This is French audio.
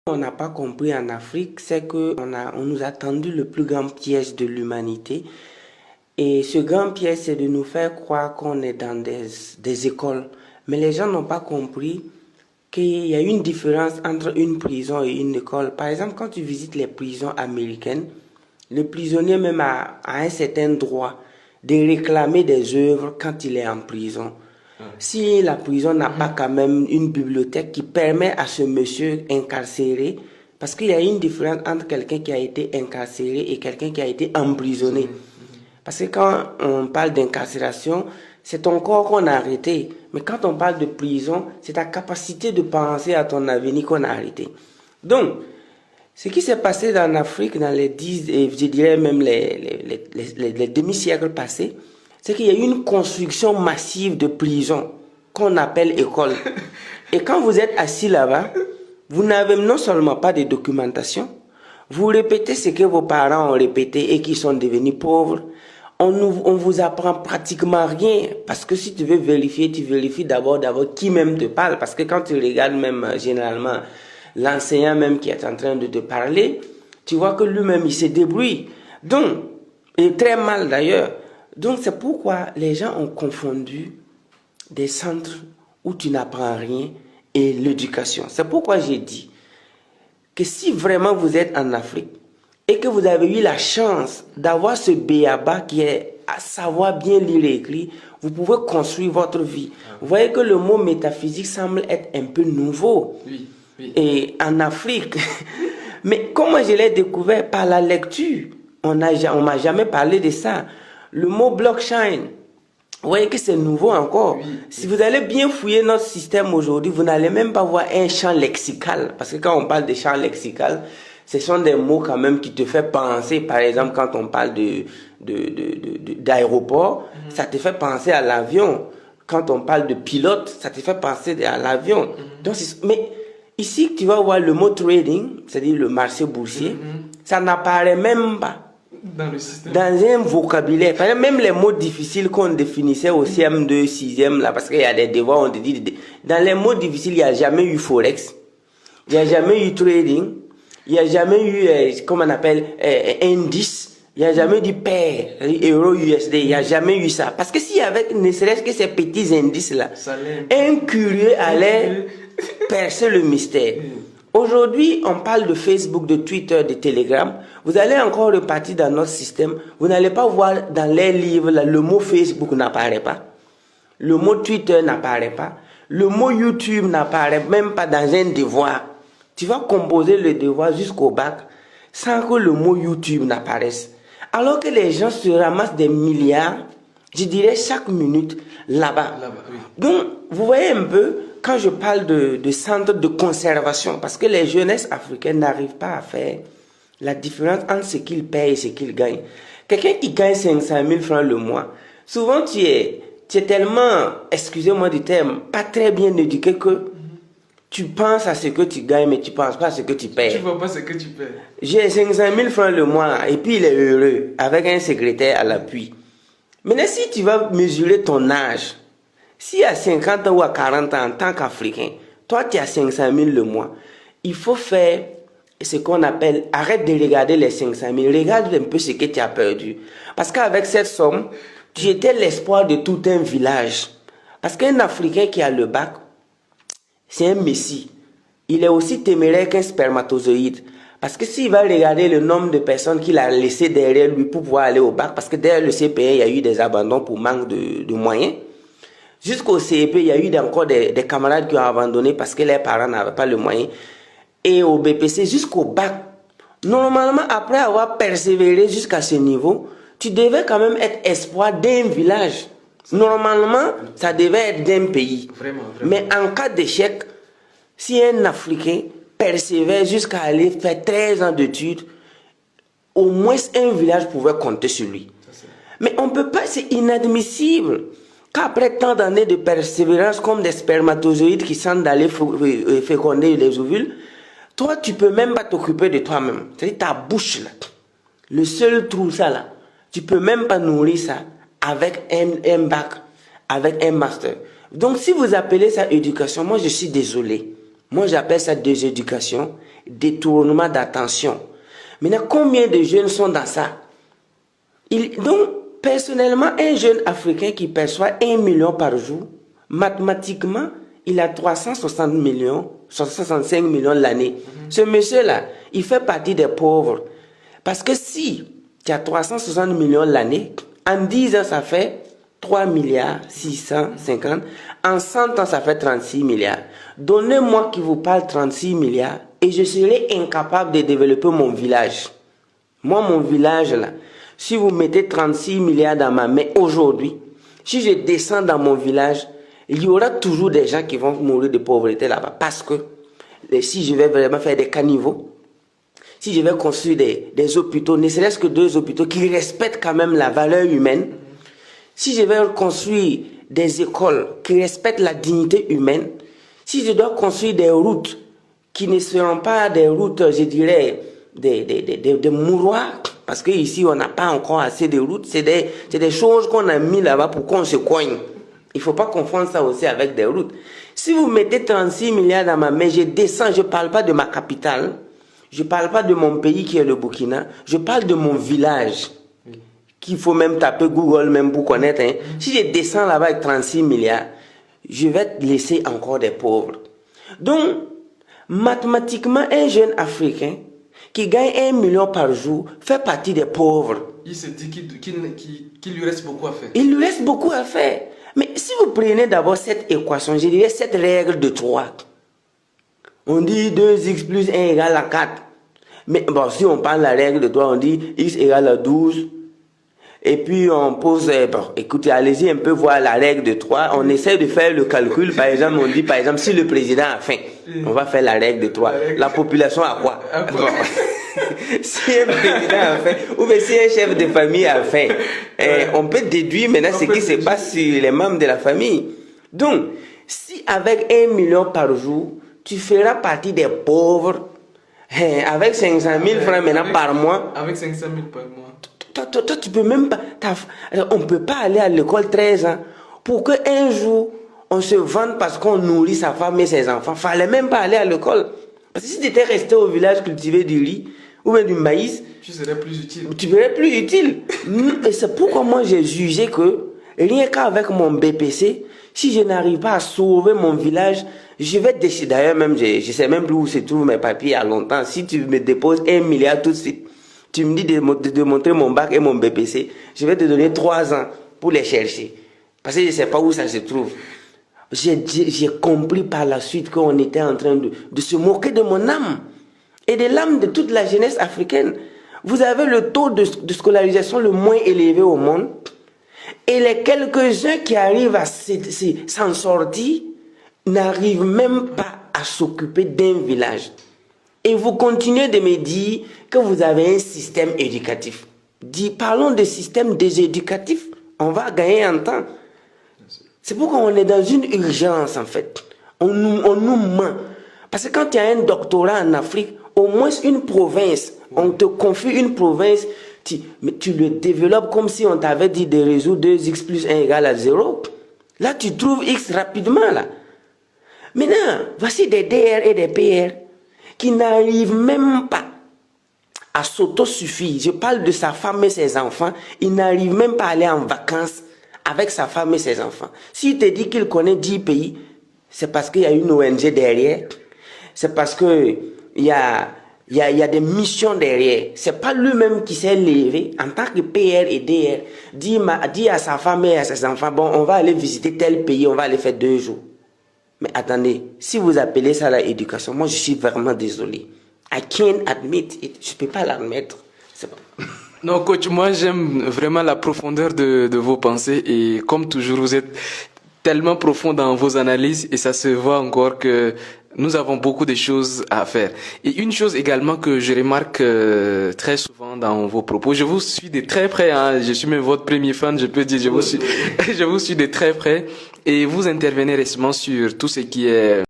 On n'a pas compris en Afrique, c'est qu'on nous a tendu le plus grand piège de l'humanité. Et ce grand piège, c'est de nous faire croire qu'on est dans des écoles. Mais les gens n'ont pas compris qu'il y a une différence entre une prison et une école. Par exemple, quand tu visites les prisons américaines, le prisonnier même a un certain droit de réclamer des œuvres quand il est en prison. Si la prison n'a pas quand même une bibliothèque qui permet à ce monsieur incarcéré, parce qu'il y a une différence entre quelqu'un qui a été incarcéré et quelqu'un qui a été emprisonné. Parce que quand on parle d'incarcération, c'est ton corps qu'on a arrêté. Mais quand on parle de prison, c'est ta capacité de penser à ton avenir qu'on a arrêté. Donc, ce qui s'est passé en Afrique dans les 10, et je dirais même les demi-siècles passés, c'est qu'il y a eu une construction massive de prisons qu'on appelle écoles. Et quand vous êtes assis là-bas, vous n'avez non seulement pas de documentation, vous répétez ce que vos parents ont répété et qui sont devenus pauvres. On vous apprend pratiquement rien. Parce que si tu veux vérifier, tu vérifies d'abord qui même te parle. Parce que quand tu regardes même généralement l'enseignant même qui est en train de te parler, tu vois que lui-même il se débrouille. Donc, et très mal d'ailleurs. Donc c'est pourquoi les gens ont confondu des centres où tu n'apprends rien et l'éducation. C'est pourquoi j'ai dit que si vraiment vous êtes en Afrique et que vous avez eu la chance d'avoir ce béaba qui est à savoir bien lire et écrire, vous pouvez construire votre vie. Vous voyez que le mot métaphysique semble être un peu nouveau. Oui, oui. Et en Afrique, mais comment je l'ai découvert? Par la lecture. On m'a jamais parlé de ça. Le mot blockchain, vous voyez que c'est nouveau encore. Oui, si vous allez bien fouiller notre système aujourd'hui, vous n'allez même pas voir un champ lexical. Parce que quand on parle de champ lexical, ce sont des mots quand même qui te font penser. Par exemple, quand on parle d'aéroport, ça te fait penser à l'avion. Quand on parle de pilote, ça te fait penser à l'avion. Donc, mais ici, tu vas voir le mot trading, c'est-à-dire le marché boursier, ça n'apparaît même pas dans le système. Dans un vocabulaire. Par exemple, même les mots difficiles qu'on définissait au CM2, 6e, là, parce qu'il y a des devoirs, on te dit, dans les mots difficiles, il n'y a jamais eu Forex, il n'y a jamais eu trading, il n'y a jamais eu, comment on appelle, indice, il n'y a jamais eu pair, euro USD, il n'y a jamais eu ça. Parce que s'il y avait, ne serait-ce que ces petits indices-là, un curieux allait percer le mystère. Aujourd'hui, on parle de Facebook, de Twitter, de Telegram. Vous allez encore repartir dans notre système. Vous n'allez pas voir dans les livres, là, le mot Facebook n'apparaît pas. Le mot Twitter n'apparaît pas. Le mot YouTube n'apparaît même pas dans un devoir. Tu vas composer le devoir jusqu'au bac sans que le mot YouTube n'apparaisse. Alors que les gens se ramassent des milliards, je dirais chaque minute, là-bas. Oui. Donc, vous voyez un peu, quand je parle de centre de conservation, parce que les jeunesses africaines n'arrivent pas à faire la différence entre ce qu'ils payent et ce qu'ils gagnent. Quelqu'un qui gagne 500 000 francs le mois, souvent tu es tellement, excusez-moi du terme, pas très bien éduqué que tu penses à ce que tu gagnes, mais tu ne penses pas à ce que tu payes. Tu ne vois pas ce que tu payes. J'ai 500 000 francs le mois et puis il est heureux avec un secrétaire à l'appui. Maintenant, si tu vas mesurer ton âge, si à 50 ans ou à 40 ans en tant qu'Africain, toi tu as 500 000 le mois, il faut faire ce qu'on appelle, arrête de regarder les 500 000, regarde un peu ce que tu as perdu. Parce qu'avec cette somme, tu étais l'espoir de tout un village. Parce qu'un Africain qui a le bac, c'est un messie. Il est aussi téméraire qu'un spermatozoïde. Parce que s'il va regarder le nombre de personnes qu'il a laissé derrière lui pour pouvoir aller au bac, parce que derrière le CPE, il y a eu des abandons pour manque de moyens. Jusqu'au CEP, il y a eu encore des camarades qui ont abandonné parce que leurs parents n'avaient pas le moyen. Et au BPC, jusqu'au bac. Normalement, après avoir persévéré jusqu'à ce niveau, tu devais quand même être espoir d'un village. Normalement, ça devait être d'un pays. Vraiment. Mais en cas d'échec, si un Africain persévère jusqu'à aller faire 13 ans d'études, au moins un village pouvait compter sur lui. Mais on ne peut pas, c'est inadmissible qu'après tant d'années de persévérance, comme des spermatozoïdes qui sentent d'aller féconder les ovules, toi, tu ne peux même pas t'occuper de toi-même. C'est-à-dire ta bouche, là, le seul trou, ça, là, tu ne peux même pas nourrir ça avec un bac, avec un master. Donc, si vous appelez ça éducation, moi, je suis désolé. Moi, j'appelle ça déséducation détournement d'attention. Maintenant, combien de jeunes sont dans ça? Donc, personnellement, un jeune Africain qui perçoit 1 million par jour, mathématiquement, il a 360 millions, 65 millions l'année. Ce monsieur-là, il fait partie des pauvres. Parce que si tu as 360 millions l'année, en 10 ans, ça fait 3 milliards 650. En 100 ans, ça fait 36 milliards. Donnez-moi qui vous parle 36 milliards et je serai incapable de développer mon village. Moi, mon village, là, si vous mettez 36 milliards dans ma main aujourd'hui, si je descends dans mon village, il y aura toujours des gens qui vont mourir de pauvreté là-bas. Parce que si je vais vraiment faire des caniveaux, si je vais construire des hôpitaux, ne serait-ce que 2 hôpitaux qui respectent quand même la valeur humaine, si je vais construire des écoles qui respectent la dignité humaine, si je dois construire des routes qui ne seront pas des routes, je dirais, des mouroirs, parce qu'ici on n'a pas encore assez de routes, c'est des choses qu'on a mis là-bas pour qu'on se coigne. Il ne faut pas confondre ça aussi avec des routes. Si vous mettez 36 milliards dans ma main, je descends, je ne parle pas de ma capitale, je ne parle pas de mon pays qui est le Burkina, je parle de mon village, qu'il faut même taper Google même pour connaître. Hein. Si je descends là-bas avec 36 milliards, je vais laisser encore des pauvres. Donc, mathématiquement, un jeune Africain qui gagne 1 million par jour fait partie des pauvres. Il se dit qu'il lui reste beaucoup à faire. Il lui reste beaucoup à faire. Mais si vous prenez d'abord cette équation, je dirais cette règle de 3. On dit 2x plus 1 égale à 4. Mais bon, si on parle de la règle de 3, on dit x égale à 12. Et puis on pose, bon, écoutez, allez-y un peu voir la règle de 3. On essaie de faire le calcul. Par exemple, on dit, par exemple, si le président a faim, on va faire la règle de 3. La population a quoi? Bon. Si un président a faim, ou bien si un chef de famille a faim, on peut déduire maintenant ce qui se passe sur les membres de la famille. Donc, si avec 1 million par jour, tu feras partie des pauvres, avec 500 000 francs maintenant par mois. Avec 500 000 par mois. Toi, tu peux même pas. On ne peut pas aller à l'école 13 ans pour qu'un jour on se vende parce qu'on nourrit sa femme et ses enfants. Il ne fallait même pas aller à l'école. Parce que si tu étais resté au village cultiver du riz ou bien du maïs, tu serais plus utile. Tu serais plus utile. Et c'est pourquoi moi j'ai jugé que rien qu'avec mon BPC, si je n'arrive pas à sauver mon village, je vais décider. D'ailleurs, même, je ne sais même plus où se trouvent mes papiers il y a longtemps. Si tu me déposes 1 milliard tout de suite, tu me dis de montrer mon bac et mon BPC, je vais te donner 3 ans pour les chercher. Parce que je ne sais pas où ça se trouve. J'ai compris par la suite qu'on était en train de se moquer de mon âme et de l'âme de toute la jeunesse africaine. Vous avez le taux de scolarisation le moins élevé au monde et les quelques-uns qui arrivent à s'en sortir n'arrivent même pas à s'occuper d'un village. Et vous continuez de me dire que vous avez un système éducatif. Parlons de système déséducatif, on va gagner en temps. C'est pourquoi on est dans une urgence en fait. On nous ment. Parce que quand tu as un doctorat en Afrique, au moins une province, on te confie une province, mais tu le développes comme si on t'avait dit de résoudre 2x plus 1 égale à 0. Là, tu trouves x rapidement. Là. Maintenant, voici des DR et des PR qui n'arrivent même pas à s'autosuffire. Je parle de sa femme et ses enfants. Il n'arrive même pas à aller en vacances avec sa femme et ses enfants. S'il te dit qu'il connaît 10 pays, c'est parce qu'il y a une ONG derrière. C'est parce qu'il y a des missions derrière. C'est pas lui-même qui s'est levé en tant que PR et DR. Dit à sa femme et à ses enfants, bon, on va aller visiter tel pays, on va aller faire 2 jours. Mais attendez, si vous appelez ça la éducation, moi je suis vraiment désolé. I can't admit it. Je ne peux pas l'admettre. Non, coach, moi j'aime vraiment la profondeur de vos pensées et comme toujours, vous êtes tellement profond dans vos analyses et ça se voit encore que nous avons beaucoup de choses à faire. Et une chose également que je remarque très souvent dans vos propos, je vous suis de très près, hein, je suis même votre premier fan, je peux dire, je vous suis de très près et vous intervenez récemment sur tout ce qui est